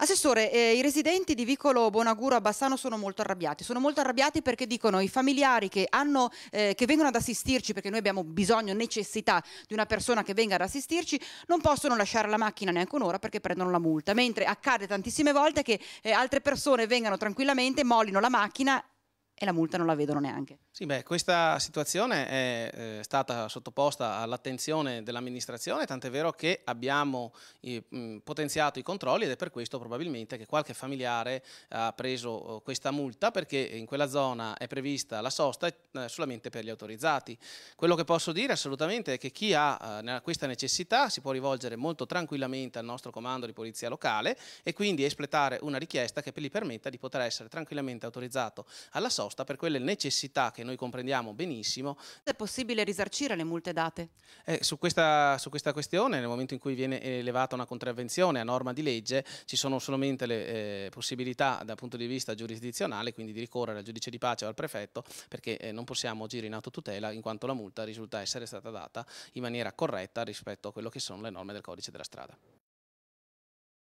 Assessore, i residenti di Vicolo Bonaguro a Bassano sono molto arrabbiati. Sono molto arrabbiati perché dicono i familiari che vengono ad assistirci, perché noi abbiamo bisogno, necessità di una persona che venga ad assistirci, non possono lasciare la macchina neanche un'ora perché prendono la multa. Mentre accade tantissime volte che altre persone vengano tranquillamente, mollino la macchina e la multa non la vedono neanche. Sì, beh, questa situazione è stata sottoposta all'attenzione dell'amministrazione, tant'è vero che abbiamo potenziato i controlli ed è per questo probabilmente che qualche familiare ha preso questa multa, perché in quella zona è prevista la sosta solamente per gli autorizzati. Quello che posso dire assolutamente è che chi ha questa necessità si può rivolgere molto tranquillamente al nostro comando di polizia locale e quindi espletare una richiesta che gli permetta di poter essere tranquillamente autorizzato alla sosta per quelle necessità che noi comprendiamo benissimo. È possibile risarcire le multe date? Su questa questione, nel momento in cui viene elevata una contravvenzione a norma di legge, ci sono solamente le possibilità dal punto di vista giurisdizionale, quindi di ricorrere al giudice di pace o al prefetto, perché non possiamo agire in autotutela in quanto la multa risulta essere stata data in maniera corretta rispetto a quello che sono le norme del codice della strada.